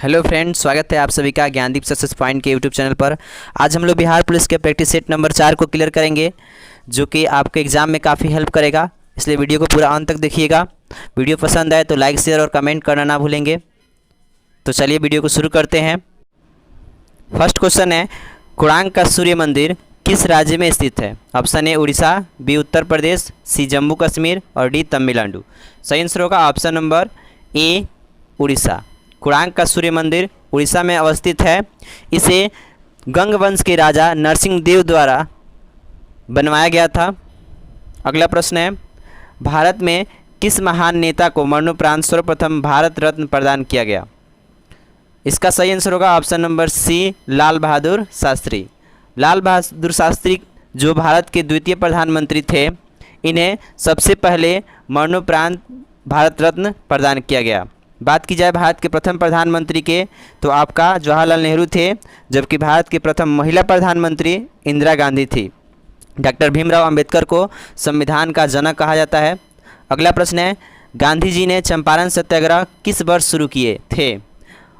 Hello friends, स्वागत है आप सभी का ज्ञानदीप सक्सेस पॉइंट के यूट्यूब चैनल पर। आज हम लोग बिहार पुलिस के प्रैक्टिस सेट नंबर 4 को क्लियर करेंगे, जो कि आपके एग्ज़ाम में काफ़ी हेल्प करेगा। इसलिए वीडियो को पूरा अंत तक देखिएगा। वीडियो पसंद आए तो लाइक, शेयर और कमेंट करना ना भूलेंगे। तो चलिए वीडियो को शुरू करते हैं। फर्स्ट क्वेश्चन है, कोणार्क का सूर्य मंदिर किस राज्य में स्थित है? ऑप्शन ए उड़ीसा, बी उत्तर प्रदेश, सी जम्मू कश्मीर और डी तमिलनाडु। सही आंसर होगा ऑप्शन नंबर ए उड़ीसा। कोणार्क का सूर्य मंदिर उड़ीसा में अवस्थित है। इसे गंग वंश के राजा नरसिंह देव द्वारा बनवाया गया था। अगला प्रश्न है, भारत में किस महान नेता को मरणोपरांत सर्वप्रथम भारत रत्न प्रदान किया गया? इसका सही आंसर होगा ऑप्शन नंबर सी, लाल बहादुर शास्त्री। लाल बहादुर शास्त्री जो भारत के द्वितीय प्रधानमंत्री थे, इन्हें सबसे पहले मरणोपरांत भारत रत्न प्रदान किया गया। बात की जाए भारत के प्रथम प्रधानमंत्री के, तो आपका जवाहरलाल नेहरू थे, जबकि भारत के प्रथम महिला प्रधानमंत्री इंदिरा गांधी थी। डॉक्टर भीमराव अंबेडकर को संविधान का जनक कहा जाता है। अगला प्रश्न है, गांधी जी ने चंपारण सत्याग्रह किस वर्ष शुरू किए थे?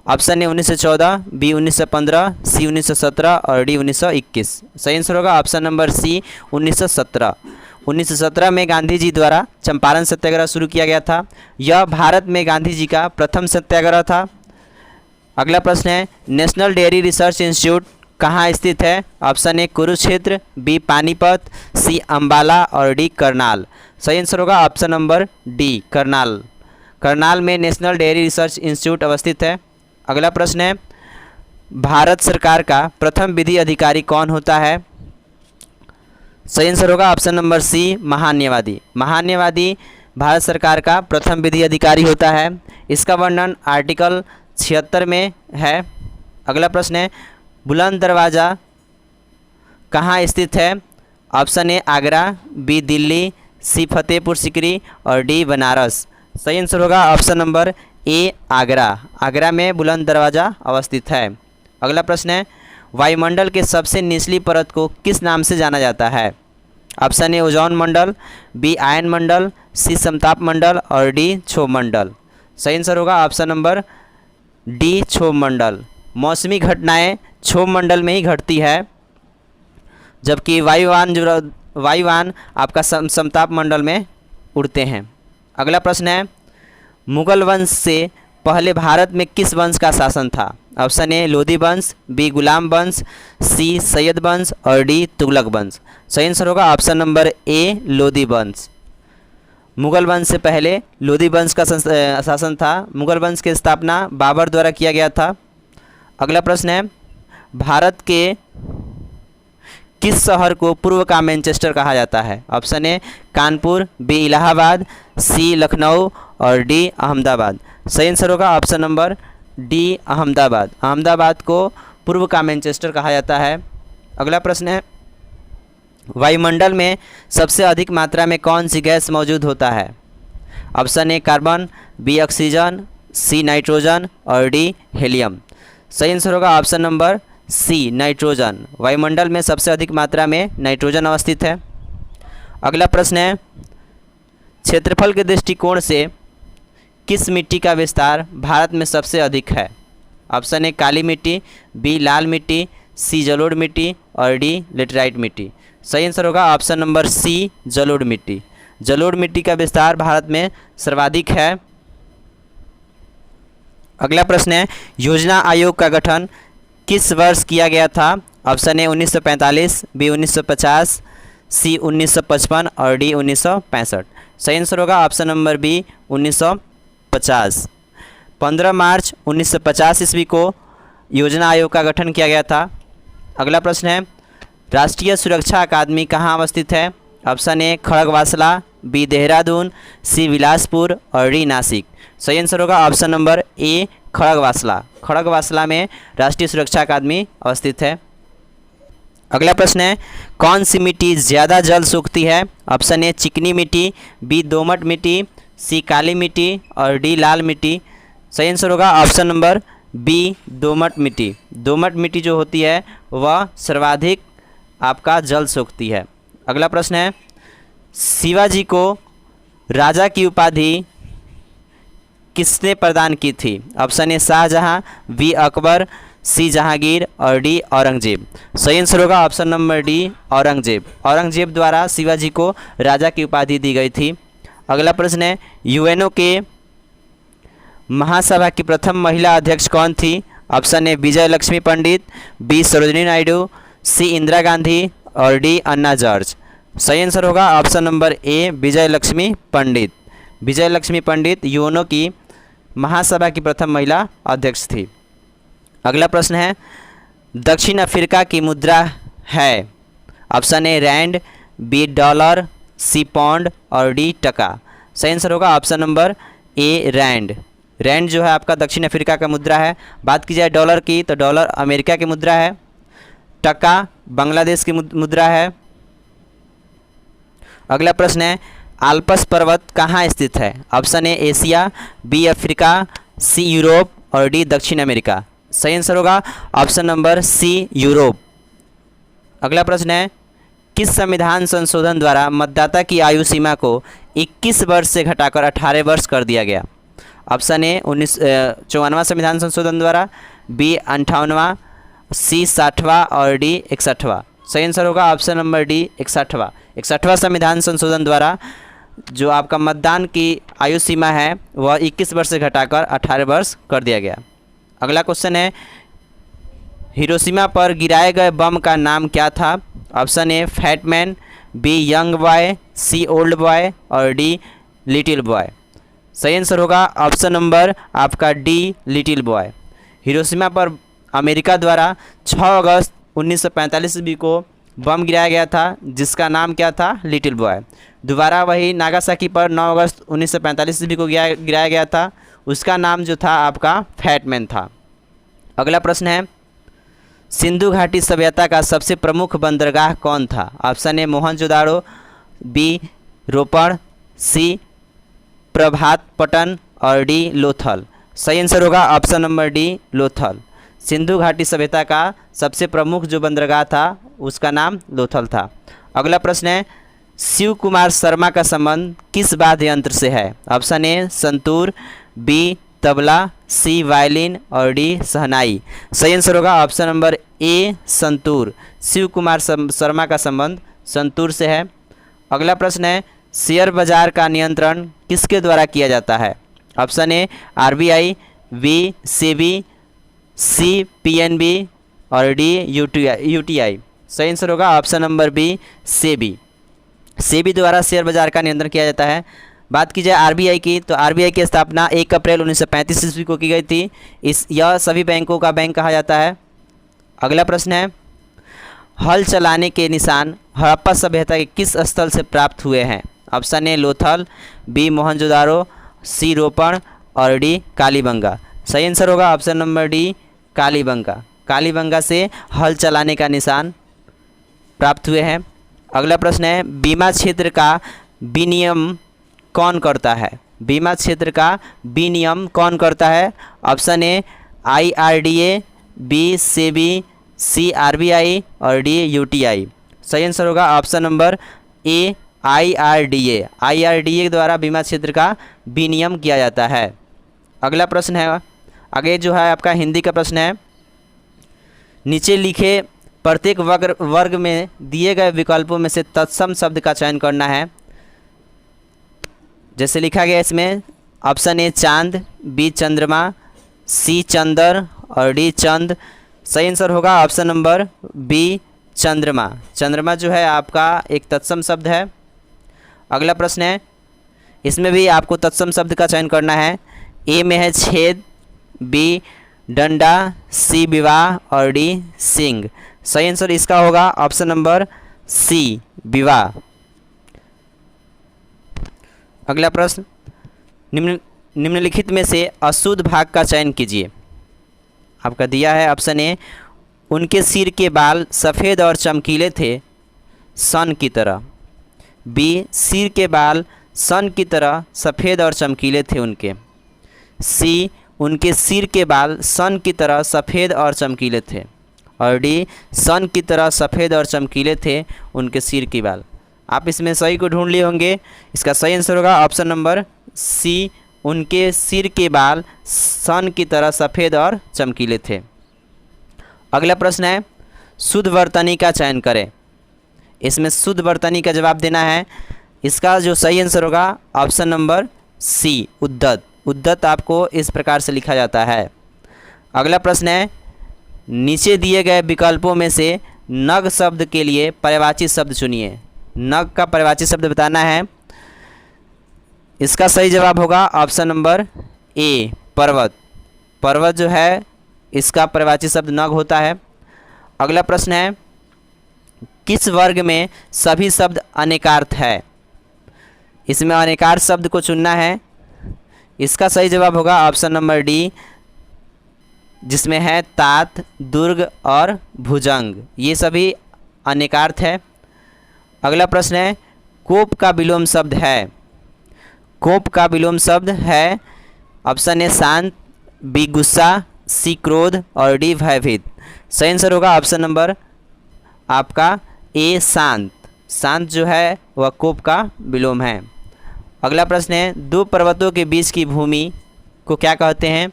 ऑप्शन ए 1914, बी 1915, सी 1917 और डी 1921। सही आंसर होगा ऑप्शन नंबर सी 1917। 1917 में गांधी जी द्वारा चंपारण सत्याग्रह शुरू किया गया था। यह भारत में गांधी जी का प्रथम सत्याग्रह था। अगला प्रश्न है, नेशनल डेयरी रिसर्च इंस्टीट्यूट कहाँ स्थित है? Option A Kurukshetra, B Panipat, C Ambala और डी करनाल। सही आंसर होगा option number D Karnal. Karnal में नेशनल डेयरी रिसर्च इंस्टीट्यूट अवस्थित है। अगला प्रश्न है, भारत सरकार का प्रथम विधि अधिकारी कौन होता है? सही आंसर होगा ऑप्शन नंबर सी, महान्यायवादी। महान्यायवादी भारत सरकार का प्रथम विधि अधिकारी होता है। इसका वर्णन आर्टिकल 76 में है। अगला प्रश्न है, बुलंद दरवाज़ा कहाँ स्थित है? Option A Agra, B Delhi, C Fatehpur Sikri और डी बनारस। सही आंसर होगा option number A Agra. Agra में बुलंद दरवाज़ा अवस्थित है। अगला प्रश्न है, वायुमंडल के सबसे निचली परत को किस नाम से जाना जाता है? ऑप्शन ए ओजोन मंडल, बी आयन मंडल, सी समताप मंडल और डी क्षोभ मंडल। सही आंसर होगा ऑप्शन नंबर डी क्षोभ मंडल। मौसमी घटनाएं क्षोभ मंडल में ही घटती है, जबकि वायुयान आपका समताप मंडल में उड़ते हैं। अगला प्रश्न है, मुगल वंश से पहले भारत में किस वंश का शासन था? ऑप्शन ए लोधी वंश, बी गुलाम वंश, सी सैयद वंश और डी तुगलक वंश। सही आंसर होगा ऑप्शन नंबर ए लोधी वंश। मुगल वंश से पहले लोधी वंश का शासन था। मुगल वंश की स्थापना बाबर द्वारा किया गया था। अगला प्रश्न है, भारत के किस शहर को पूर्व का मैनचेस्टर कहा जाता है? Option A Kanpur, B Allahabad, C Lucknow और डी अहमदाबाद। सही आंसर होगा option number D Ahmedabad. Ahmedabad को पूर्व का मैनचेस्टर कहा जाता है। अगला प्रश्न है, वायुमंडल में सबसे अधिक मात्रा में कौन सी गैस मौजूद होता है? Option A carbon, B oxygen, C nitrogen और डी हीलियम। सही आंसर होगा ऑप्शन नंबर सी नाइट्रोजन। वायुमंडल में सबसे अधिक मात्रा में नाइट्रोजन अवस्थित है। अगला प्रश्न है, क्षेत्रफल के दृष्टिकोण से किस मिट्टी का विस्तार भारत में सबसे अधिक है? ऑप्शन ए काली मिट्टी, बी लाल मिट्टी, सी जलोढ़ मिट्टी और डी लेटराइट मिट्टी। सही आंसर होगा ऑप्शन नंबर सी जलोढ़ मिट्टी। जलोढ़ मिट्टी का विस्तार भारत में सर्वाधिक है। अगला प्रश्न है, योजना आयोग का गठन किस वर्ष किया गया था? ऑप्शन ए 1945, बी 1950, सी 1955 और डी 1965। सही आंसर होगा ऑप्शन नंबर बी 1950। 15 मार्च 1950 ईस्वी को योजना आयोग का गठन किया गया था। अगला प्रश्न है, राष्ट्रीय सुरक्षा अकादमी कहाँ अवस्थित है? Option A Khadakwasla, B Dehradun, C Bilaspur और डी नासिक। सही आंसर होगा option number A Khadakwasla. Khadakwasla में राष्ट्रीय सुरक्षा अकादमी अवस्थित है। अगला प्रश्न है, कौन सी मिट्टी ज़्यादा जल सोखती है? ऑप्शन ए चिकनी मिट्टी, बी दोमट मिट्टी, सी काली मिट्टी और डी लाल मिट्टी। सही आंसर होगा ऑप्शन नंबर बी दोमट मिट्टी। दोमट मिट्टी जो होती है वह सर्वाधिक आपका जल सोखती है। अगला प्रश्न है, शिवाजी को राजा की उपाधि किसने प्रदान की थी? Option A Shahjahan, B Akbar, C Jahangir और डी औरंगजेब। सही आंसर होगा option number D Aurangzeb. Aurangzeb द्वारा शिवाजी को राजा की उपाधि दी गई थी। अगला प्रश्न है यूएनओ के महासभा की प्रथम महिला अध्यक्ष कौन थी? Option A Vijaya Lakshmi Pandit, B Sarojini Naidu, C Indira Gandhi और डी अन्ना जॉर्ज। सही आंसर होगा option number A Vijaya Lakshmi Pandit. Vijaya Lakshmi Pandit UNO की महासभा की प्रथम महिला अध्यक्ष थी। अगला प्रश्न है दक्षिण अफ्रीका की मुद्रा है? Option A rand, B dollar, C pound और डी टका। सही आंसर होगा option number A rand. Rand जो है आपका दक्षिण अफ्रीका का मुद्रा है। बात की जाए डॉलर की तो डॉलर अमेरिका की मुद्रा है। टका बांग्लादेश की मुद्रा है। अगला प्रश्न है आल्प्स पर्वत कहाँ स्थित है? Option A Asia, B Africa, C Europe और डी दक्षिण अमेरिका। सही आंसर होगा ऑप्शन नंबर सी यूरोप। अगला प्रश्न है किस संविधान संशोधन द्वारा मतदाता की आयु सीमा को 21 वर्ष से घटाकर 18 वर्ष कर दिया गया? ऑप्शन ए 54वां संविधान संशोधन द्वारा, बी 58वां, सी 60वां और डी 61वां। सही आंसर होगा ऑप्शन नंबर डी 61वां। 61वां संविधान संशोधन द्वारा जो आपका मतदान की आयु सीमा है वह 21 वर्ष से घटाकर 18 वर्ष कर दिया गया। अगला क्वेश्चन है हिरोशिमा पर गिराए गए बम का नाम क्या था? Option A Fat Man, B young boy, C old boy और डी लिटिल बॉय। सही आंसर होगा ऑप्शन नंबर आपका डी लिटिल बॉय। हिरोशिमा पर अमेरिका द्वारा 6 अगस्त 1945 ईस्वी को बम गिराया गया था जिसका नाम क्या था? Little boy. दोबारा वही नागासाकी पर 9 अगस्त 1945 ईस्वी को गिराया गया था, उसका नाम जो था आपका फैटमैन था। अगला प्रश्न है सिंधु घाटी सभ्यता का सबसे प्रमुख बंदरगाह कौन था? ऑप्शन ए मोहनजोदाड़ो, बी रोपड़, सी प्रभातपटन और डी लोथल। सही आंसर होगा option number D Lothal. Sindhu घाटी सभ्यता का सबसे प्रमुख जो बंदरगाह था उसका नाम लोथल था। अगला प्रश्न है शिव कुमार शर्मा का संबंध किस वाद्य यंत्र से है? Option A santoor, B tabla, C violin और डी शहनाई। सही आंसर होगा option number A santoor. Shiv Kumar Sharma का संबंध संतूर से है। अगला प्रश्न है शेयर बाजार का नियंत्रण किसके द्वारा किया जाता है? Option A RBI, B SEBI, C PNB और डी यूटीआई। सही आंसर होगा option number B SEBI. SEBI द्वारा शेयर बाजार का नियंत्रण किया जाता है। बात की जाए आरबीआई की तो आरबीआई की स्थापना 1 अप्रैल 1935 ईस्वी को की गई थी। यह सभी बैंकों का बैंक कहा जाता है। अगला प्रश्न है हल चलाने के निशान हड़प्पा सभ्यता के किस स्थल से प्राप्त हुए हैं? Option A Lothal, B Mohenjodaro, C Ropar और डी कालीबंगा। सही आंसर होगा option number D Kalibangan. Kalibangan से हल चलाने का निशान प्राप्त हुए हैं। अगला प्रश्न है बीमा क्षेत्र का विनियम कौन करता है? बीमा क्षेत्र का विनियम कौन करता है? Option A IRDA, B SEBI, C RBI और डी यूटीआई। सही आंसर होगा option number A IRDA. IRDA द्वारा बीमा क्षेत्र का विनियम किया जाता है। अगला प्रश्न है आगे जो है आपका हिंदी का प्रश्न है नीचे लिखे प्रत्येक वर्ग में दिए गए विकल्पों में से तत्सम शब्द का चयन करना है। जैसे लिखा गया इसमें ऑप्शन ए चांद, बी चंद्रमा, सी चंदर और डी चंद। सही आंसर होगा ऑप्शन नंबर बी चंद्रमा। चंद्रमा जो है आपका एक तत्सम शब्द है। अगला प्रश्न है इसमें भी आपको तत्सम शब्द का चयन करना है। ए में है छेद, बी डंडा, सी विवाह और डी सिंह। सही आंसर इसका होगा ऑप्शन नंबर सी विवाह। अगला प्रश्न निम्नलिखित में से अशुद्ध भाग का चयन कीजिए। आपका दिया है ऑप्शन ए उनके सिर के बाल सफ़ेद और चमकीले थे सन की तरह, बी सिर के बाल सन की तरह सफ़ेद और चमकीले थे उनके, सी उनके सिर के बाल सन की तरह सफ़ेद और चमकीले थे और डी सन की तरह सफ़ेद और चमकीले थे उनके सिर के बाल। आप इसमें सही को ढूंढ लिए होंगे। इसका सही आंसर होगा ऑप्शन नंबर सी उनके सिर के बाल सन की तरह सफ़ेद और चमकीले थे। अगला प्रश्न है, शुद्ध वर्तनी का चयन करें। इसमें शुद्ध वर्तनी का जवाब देना है। इसका जो सही आंसर होगा ऑप्शन नंबर सी, उद्दत। उद्दत आपको इस प्रकार से लिखा जाता है। अगला प्रश्न है, नीचे दिए गए विकल्पों में से नग शब्द के लिए पर्यायवाची शब्द चुनिए। नग का पर्यायवाची शब्द बताना है। इसका सही जवाब होगा ऑप्शन नंबर ए, पर्वत। पर्वत जो है इसका पर्यायवाची शब्द नग होता है। अगला प्रश्न है, किस वर्ग में सभी शब्द अनेकार्थ है। इसमें अनेकार्थ शब्द को चुनना है। इसका सही जवाब होगा ऑप्शन नंबर डी, जिसमें है तात, दुर्ग और भुजंग, ये सभी अनेकार्थ है। अगला प्रश्न है, कोप का विलोम शब्द है। कोप का विलोम शब्द है ऑप्शन ए शांत, बी गुस्सा, सी क्रोध और डी भयभीत। सही आंसर होगा ऑप्शन नंबर आपका ए, शांत। शांत जो है वह कोप का विलोम है। अगला प्रश्न है, दो पर्वतों के बीच की भूमि को क्या कहते हैं।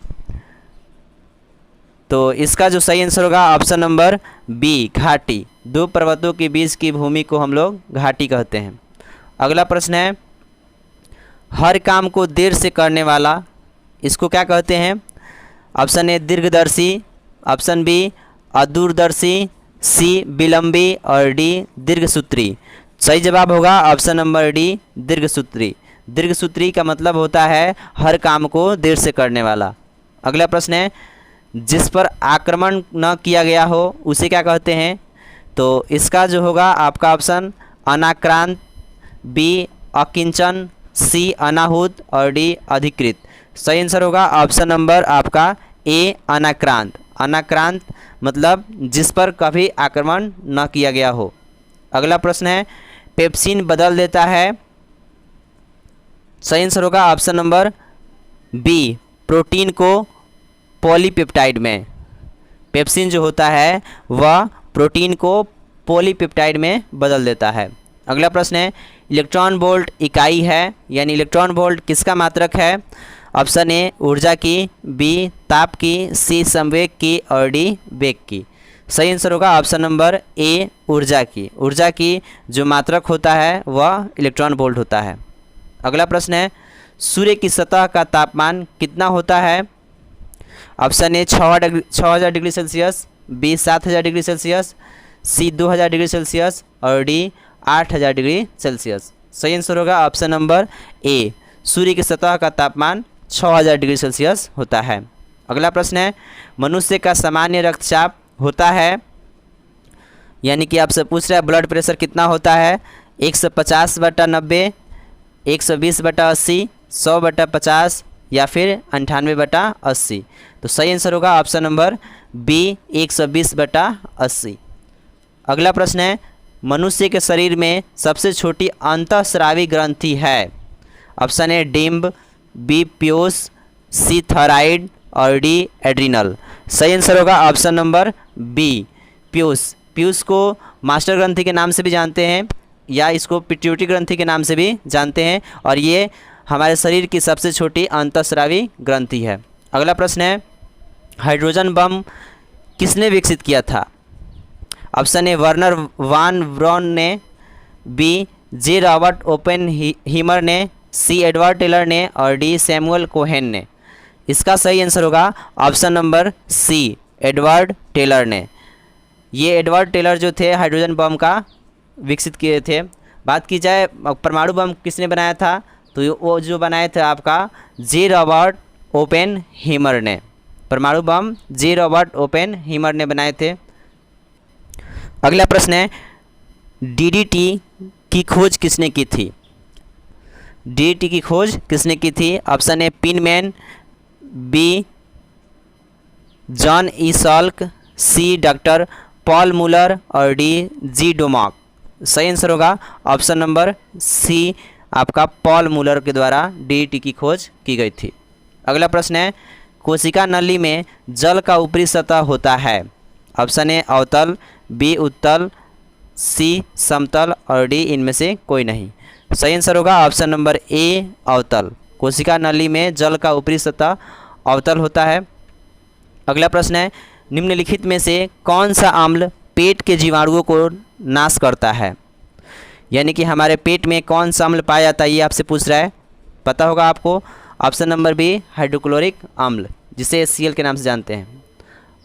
तो इसका जो सही आंसर होगा ऑप्शन नंबर बी, घाटी। दो पर्वतों के बीच की भूमि को हम लोग घाटी कहते हैं। अगला प्रश्न है, हर काम को देर से करने वाला, इसको क्या कहते हैं। ऑप्शन ए दीर्घदर्शी, ऑप्शन बी अदूरदर्शी, सी विलंबी और डी दीर्घसूत्री। सही जवाब होगा ऑप्शन नंबर डी, दीर्घसूत्री। दीर्घसूत्री का मतलब होता है हर काम को देर से करने वाला। अगला प्रश्न है, जिस पर आक्रमण न किया गया हो उसे क्या कहते हैं। तो इसका जो होगा आपका ऑप्शन अनाक्रांत, बी अकिंचन, सी अनाहूत और डी अधिकृत। सही आंसर होगा ऑप्शन नंबर आपका ए, अनाक्रांत। अनाक्रांत मतलब जिस पर कभी आक्रमण न किया गया हो। अगला प्रश्न है, पेप्सिन बदल देता है। सही आंसर होगा ऑप्शन नंबर बी, प्रोटीन को पॉलीपेप्टाइड में। पेप्सिन जो होता है वह प्रोटीन को पॉलीपेप्टाइड में बदल देता है। अगला प्रश्न है, इलेक्ट्रॉन वोल्ट इकाई है, यानी इलेक्ट्रॉन वोल्ट किसका मात्रक है। ऑप्शन ए ऊर्जा की, बी ताप की, सी संवेग की और डी वेग की। सही आंसर होगा ऑप्शन नंबर ए, ऊर्जा की। ऊर्जा की जो मात्रक होता है वह इलेक्ट्रॉन वोल्ट होता है। अगला प्रश्न है, सूर्य की सतह का तापमान कितना होता है। Option A 6000 degree Celsius, B 7000 degree Celsius, C 2000 degree Celsius और डी 8000 डिग्री सेल्सियस। सही आंसर होगा ऑप्शन नंबर ए, सूर्य की सतह का तापमान 6000 डिग्री सेल्सियस होता है। अगला प्रश्न है, मनुष्य का सामान्य रक्तचाप होता है, यानी कि आपसे पूछ रहा है ब्लड प्रेशर कितना होता है। 150/90, 120/80, 100/50 या फिर 98/80। तो सही आंसर होगा ऑप्शन नंबर बी, 120/80। अगला प्रश्न है, मनुष्य के शरीर में सबसे छोटी अंतःस्रावी ग्रंथि है। ऑप्शन ए डिम्ब, बी प्यूस, सी थायराइड और डी एड्रिनल। सही आंसर होगा ऑप्शन नंबर बी, प्यूस। प्यूस को मास्टर ग्रंथि के नाम से भी जानते हैं या इसको पिट्यूटरी ग्रंथि के नाम से भी जानते हैं और ये हमारे शरीर की सबसे छोटी अंतःस्रावी ग्रंथि है। अगला प्रश्न है, हाइड्रोजन बम किसने विकसित किया था। Option A Wernher von Braun ने, बी जे रॉबर्ट ओपेनहीमर ने, सी एडवर्ड टेलर ने और डी सैमुअल कोहेन ने। इसका सही आंसर होगा option number C, Edward Teller ने। ये एडवर्ड टेलर जो थे हाइड्रोजन बम का विकसित किए थे। बात की जाए परमाणु बम किसने बनाया था, तो वो जो बनाए थे आपका जे रॉबर्ट ओपेनहीमर ने। परमाणु बम जे रॉबर्ट ओपेनहीमर ने बनाए थे। अगला प्रश्न है, डीडीटी की खोज किसने की थी। डीडीटी की खोज किसने की थी। ऑप्शन ए पिनमैन, B John E Salk, C doctor Paul Muller और डी जी डोमाक। सही आंसर होगा ऑप्शन नंबर सी, आपका पॉल मुलर के द्वारा डीडीटी की खोज की गई थी। अगला प्रश्न है, कोशिका नली में जल का ऊपरी सतह होता है। ऑप्शन ए अवतल, बी उत्तल, सी समतल और डी इनमें से कोई नहीं। सही आंसर होगा ऑप्शन नंबर ए, अवतल। कोशिका नली में जल का ऊपरी सतह अवतल होता है। अगला प्रश्न है, निम्नलिखित में से कौन सा अम्ल पेट के जीवाणुओं को नाश करता है? यानी कि हमारे पेट में कौन सा अम्ल पाया जाता है, ये आपसे पूछ रहा है। पता होगा आपको। ऑप्शन नंबर बी, हाइड्रोक्लोरिक अम्ल, जिसे HCl के नाम से जानते हैं।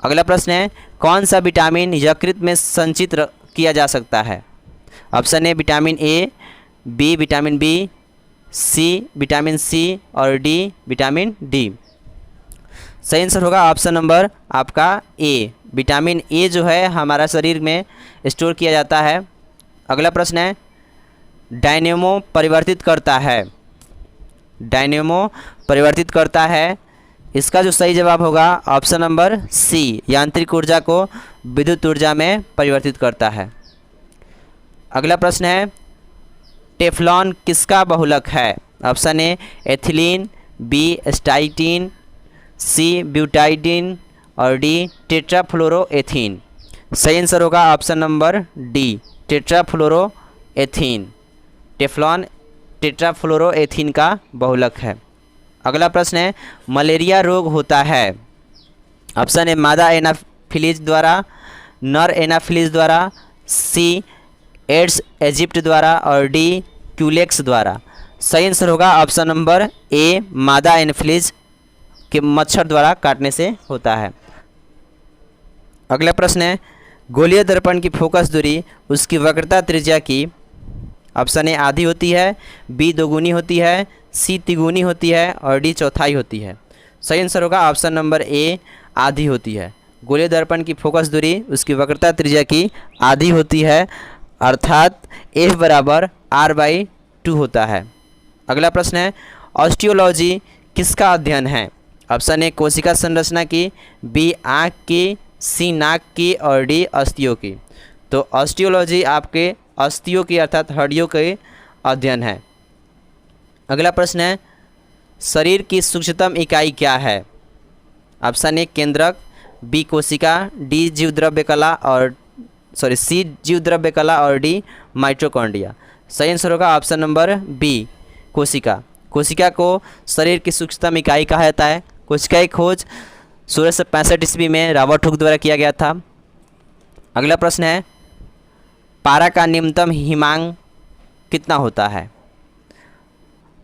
अगला प्रश्न है, कौन सा विटामिन यकृत में संचित किया जा सकता है? Option A vitamin A, B vitamin B, C vitamin C और डी विटामिन डी। सही आंसर होगा ऑप्शन नंबर आपका ए, विटामिन ए जो है हमारा शरीर में स्टोर किया जाता है। अगला प्रश्न है, डायनेमो परिवर्तित करता है। डायनेमो परिवर्तित करता है, इसका जो सही जवाब होगा ऑप्शन नंबर सी, यांत्रिक ऊर्जा को विद्युत ऊर्जा में परिवर्तित करता है। अगला प्रश्न है, टेफ्लॉन किसका बहुलक है? ऑप्शन ए एथिलीन, बी स्टाइटीन, सी ब्यूटाइडिन और डी टेट्राफ्लोरोएथीन। सही आंसर होगा ऑप्शन नंबर डी, टेट्राफ्लोरोएथीन। टेफ्लॉन टेट्राफ्लोरोएथीन का बहुलक है। अगला प्रश्न है, मलेरिया रोग होता है। ऑप्शन ए मादा एनाफिलीज द्वारा, नर एनाफिलीज द्वारा, सी एड्स इजिप्ट द्वारा और डी क्यूलेक्स द्वारा। सही आंसर होगा ऑप्शन नंबर ए, मादा एनाफिलीज के मच्छर द्वारा काटने से होता है। अगला प्रश्न है, गोलीय दर्पण की फोकस दूरी उसकी वक्रता त्रिज्या की। ऑप्शन ए आधी होती है, बी दोगुनी होती है, सी तिगुनी होती है और डी चौथाई होती है। सही आंसर होगा ऑप्शन नंबर ए, आधी होती है। गोलीय दर्पण की फोकस दूरी उसकी वक्रता त्रिज्या की आधी होती है, अर्थात F बराबर R/2 होता है। अगला प्रश्न है, ऑस्टियोलॉजी किसका अध्ययन है? ऑप्शन ए कोशिका संरचना की, बी आँख की, सी नाक की और डी अस्थियों की। तो ऑस्टियोलॉजी आपके अस्थियों की अर्थात हड्डियों के अध्ययन है। अगला प्रश्न है, शरीर की सूक्ष्मतम इकाई क्या है? ऑप्शन ए केंद्रक, बी कोशिका, डी जीवद्रव्य कला और सी जीवद्रव्य कला और डी माइटोकॉन्ड्रिया। सही आंसर होगा ऑप्शन नंबर बी, कोशिका। कोशिका को शरीर की सूक्ष्मतम इकाई कहा जाता है। कोशिका की खोज 1665 ईस्वी में रॉबर्ट हुक द्वारा किया गया था। अगला प्रश्न है, पारा का न्यूनतम हिमांक कितना होता है?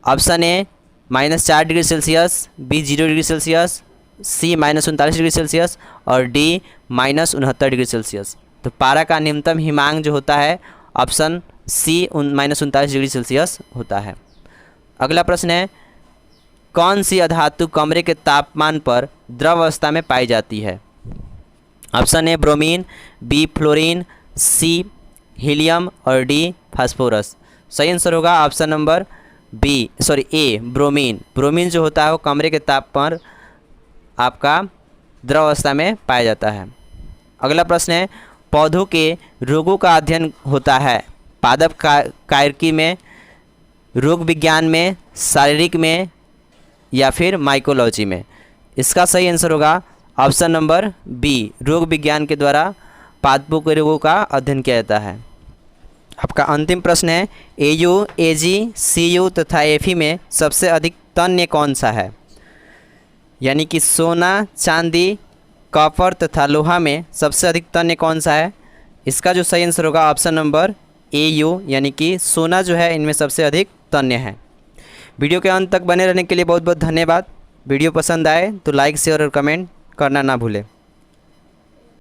Option A -4 degree Celsius, B 0 degree Celsius, C -39 degree Celsius और डी -69 डिग्री सेल्सियस। तो पारा का न्यूनतम हिमांक जो होता है ऑप्शन सी -39 डिग्री सेल्सियस होता है। अगला प्रश्न है, कौन सी अधातु कमरे के तापमान पर द्रव अवस्था में पाई जाती है? Option A bromine, B fluorine, C helium और डी फास्फोरस। सही आंसर होगा option number A bromine. Bromine जो होता है वो कमरे के तापमान पर आपका द्रव अवस्था में पाया जाता है। अगला प्रश्न है, पौधों के रोगों का अध्ययन होता है पादप कायिकी में, रोग विज्ञान में, शारीरिक में या फिर माइकोलॉजी में। इसका सही आंसर होगा ऑप्शन नंबर बी, रोग विज्ञान के द्वारा पादपों के रोगों का अध्ययन किया जाता है। आपका अंतिम प्रश्न है, AU, AG, CU तथा Fe में सबसे अधिक तन्य कौन सा है? यानी कि सोना, चांदी, कॉपर तथा लोहा में सबसे अधिक तन्य कौन सा है? इसका जो सही आंसर होगा ऑप्शन नंबर AU, यानी कि सोना जो है इनमें सबसे अधिक तन्य है। वीडियो के अंत तक बने रहने के लिए बहुत बहुत धन्यवाद। वीडियो पसंद आए तो लाइक, शेयर और कमेंट करना ना भूलें।